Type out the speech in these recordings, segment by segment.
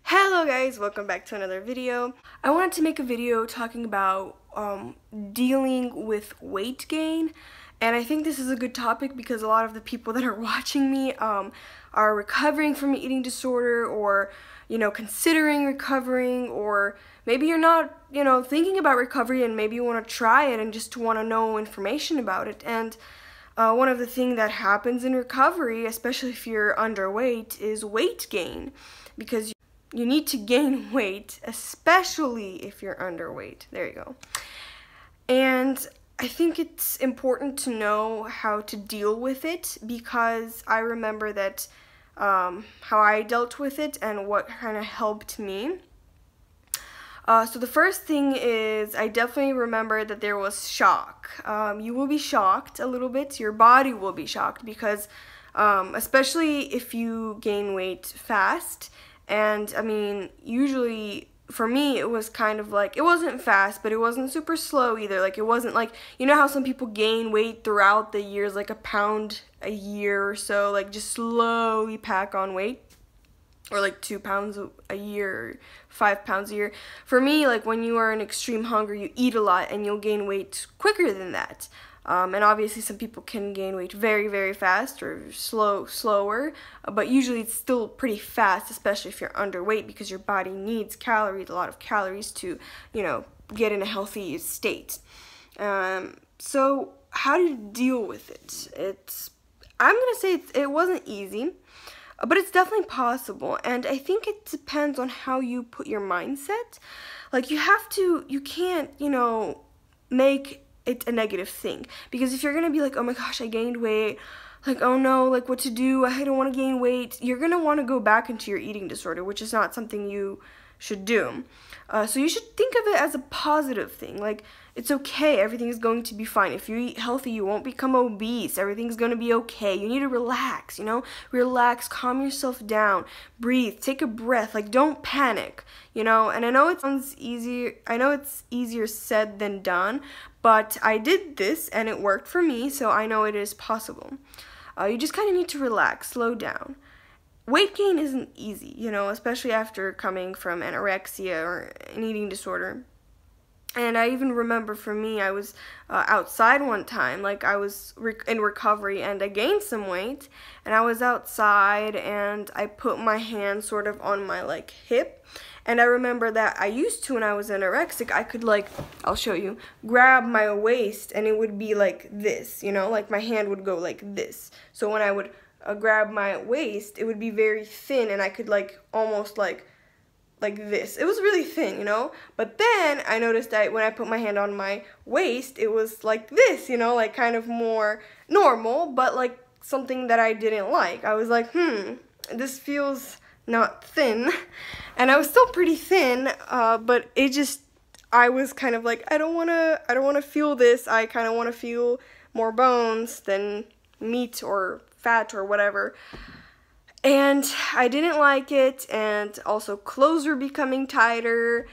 Hello guys, welcome back to another video. I wanted to make a video talking about dealing with weight gain, and I think this is a good topic because a lot of the people that are watching me are recovering from an eating disorder, or considering recovering, or maybe you're not thinking about recovery and maybe you want to try it and just want to know information about it. And one of the things that happens in recovery, especially if you're underweight, is weight gain, because you need to gain weight, especially if you're underweight. There you go. And I think it's important to know how to deal with it, because I remember that how I dealt with it and what kind of helped me. So the first thing is, I definitely remember that there was shock. You will be shocked a little bit. Your body will be shocked because especially if you gain weight fast. And I mean, usually for me it was kind of like, it wasn't fast, but it wasn't super slow either. Like, it wasn't like, how some people gain weight throughout the years, like a pound a year or so, like just slowly pack on weight, or like 2 pounds a year, or 5 pounds a year. For me, like, when you are in extreme hunger, you eat a lot and you'll gain weight quicker than that. And obviously some people can gain weight very, very fast, or slower, but usually it's still pretty fast, especially if you're underweight, because your body needs calories, a lot of calories, to, get in a healthy state. So how do you deal with it? I'm gonna say it wasn't easy, but it's definitely possible, and I think it depends on how you put your mindset. Like, you can't, make it a negative thing, because if you're gonna be like, oh my gosh, I gained weight, like, oh no, like, what to do, I don't want to gain weight, you're gonna want to go back into your eating disorder, which is not something you should do. So you should think of it as a positive thing. Like, it's okay, everything's going to be fine. If you eat healthy, you won't become obese, everything's going to be okay. You need to relax, relax, calm yourself down, breathe, take a breath, like, don't panic, and I know it sounds easier, I know it's easier said than done, but I did this and it worked for me, so I know it is possible. You just kind of need to relax, slow down. Weight gain isn't easy, especially after coming from anorexia or an eating disorder. And I even remember, for me, I was outside one time, like, I was in recovery, and I gained some weight, and I was outside, and I put my hand sort of on my, like, hip, and I remember that I used to, when I was anorexic, I could, like, I'll show you, grab my waist, and it would be like this, like, my hand would go like this. So when I would grab my waist, it would be very thin, and I could, like, almost like this. It was really thin, but then I noticed that when I put my hand on my waist, it was like this, like, kind of more normal, but like something that I didn't like. I was like, this feels not thin, and I was still pretty thin, but I was kind of like, I don't want to feel this. I kind of want to feel more bones than meat or fat or whatever. And I didn't like it, and also clothes were becoming tighter.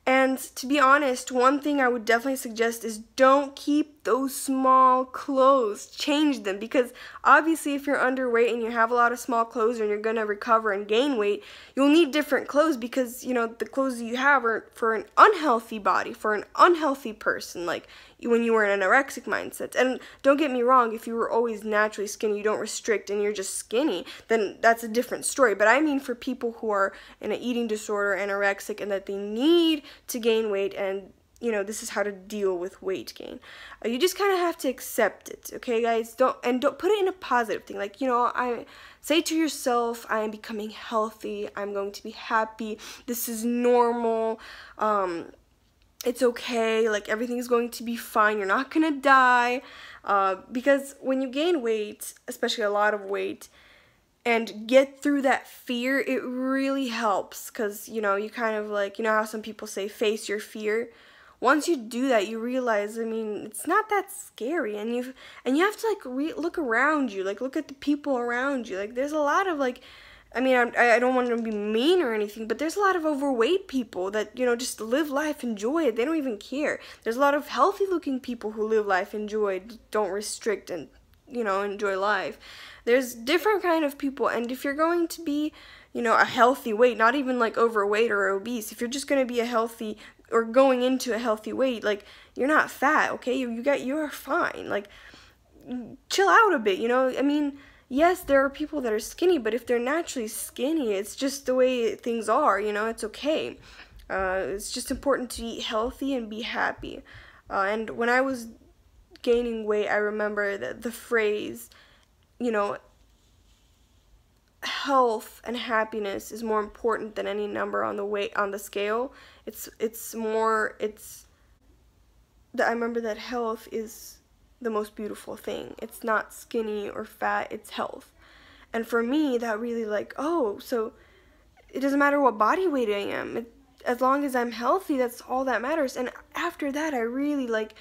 And to be honest, one thing I would definitely suggest is don't keep those small clothes. Change them, because obviously if you're underweight and you have a lot of small clothes and you're going to recover and gain weight, you'll need different clothes, because, the clothes you have are for an unhealthy body, for an unhealthy person, like when you were in an anorexic mindset. And don't get me wrong, if you were always naturally skinny, you don't restrict, and you're just skinny, then that's a different story. But I mean for people who are in an eating disorder, anorexic, and that they need to gain weight, and this is how to deal with weight gain. You just kind of have to accept it, okay, guys? Don't put it in a positive thing. Like, I say to yourself, I am becoming healthy, I'm going to be happy, this is normal, it's okay, like, everything's going to be fine, you're not gonna die, because when you gain weight, especially a lot of weight, and get through that fear, it really helps, because, you kind of, like, how some people say, face your fear. Once you do that, you realize, I mean, it's not that scary, and you have to, like, look around you, like, look at the people around you. Like, there's a lot of, like, I mean, I don't want to be mean or anything, but there's a lot of overweight people that, just live life, enjoy it. They don't even care. There's a lot of healthy-looking people who live life, enjoy, don't restrict, and, enjoy life. There's different kind of people, and if you're going to be, you know, a healthy weight, not even like overweight or obese. If you're just going to be a healthy or going into a healthy weight, like, you're not fat, okay? You're fine. Like, chill out a bit, you know? I mean, yes, there are people that are skinny, but if they're naturally skinny, it's just the way things are, you know? It's okay. It's just important to eat healthy and be happy. And when I was gaining weight, I remember that the phrase, you know, health and happiness is more important than any number on the weight on the scale. I remember that health is the most beautiful thing. It's not skinny or fat, it's health. And for me, that really like, oh, so it doesn't matter what body weight I am. As long as I'm healthy, that's all that matters. And after that, I really like,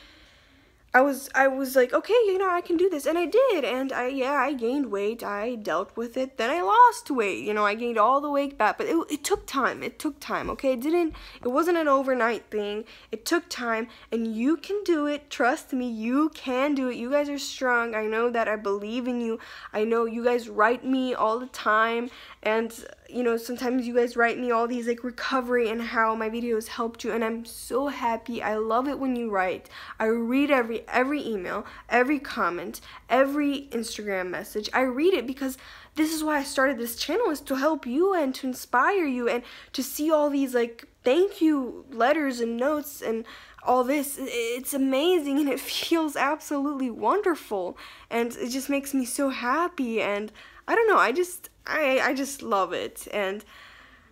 I was like, okay, you know, I can do this, and I did, and I gained weight, I dealt with it, then I lost weight, you know, I gained all the weight back, but it took time, okay, it wasn't an overnight thing, it took time, and you can do it, trust me, you can do it, you guys are strong, I know that, I believe in you, I know you guys write me all the time, and, you know, sometimes you guys write me all these, like, recovery and how my videos helped you, and I'm so happy, I love it when you write, I read every email, every comment, every Instagram message. I read it because this is why I started this channel, is to help you and to inspire you and to see all these like thank you letters and notes and all this. It's amazing and it feels absolutely wonderful and it just makes me so happy, and I don't know, I just love it. And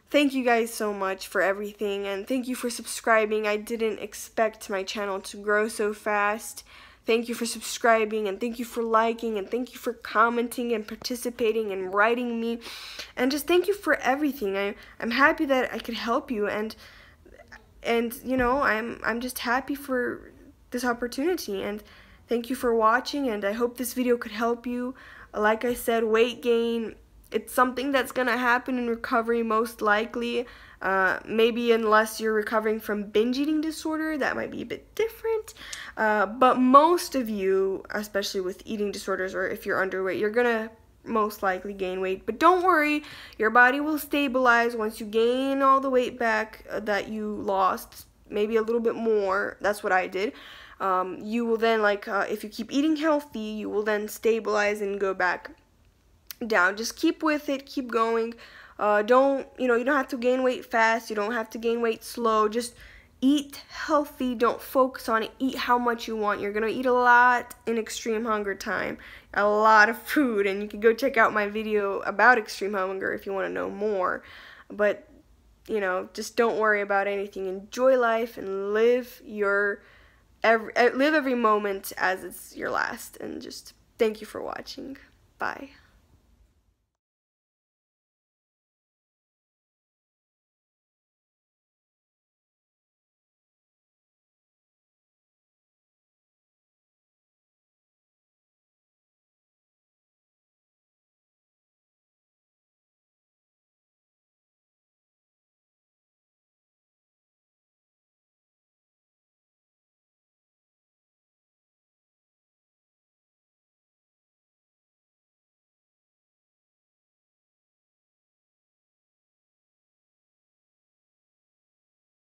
thank you guys so much for everything, and thank you for subscribing. I didn't expect my channel to grow so fast. Thank you for subscribing, and thank you for liking, and thank you for commenting and participating and writing me, and just thank you for everything. I'm happy that I could help you, and you know, I'm just happy for this opportunity, and thank you for watching, and I hope this video could help you. Like I said, weight gain, it's something that's gonna happen in recovery most likely. Maybe unless you're recovering from binge eating disorder, that might be a bit different. But most of you, especially with eating disorders or if you're underweight, you're gonna most likely gain weight. But don't worry, your body will stabilize once you gain all the weight back that you lost, maybe a little bit more. That's what I did. You will then, like, if you keep eating healthy, you will then stabilize and go back down. Just keep with it, keep going. You don't have to gain weight fast, you don't have to gain weight slow, just eat healthy, don't focus on it, eat how much you want. You're gonna eat a lot in extreme hunger time, a lot of food, and you can go check out my video about extreme hunger if you want to know more. But, you know, just don't worry about anything, enjoy life and live every moment as it's your last, and just thank you for watching. Bye.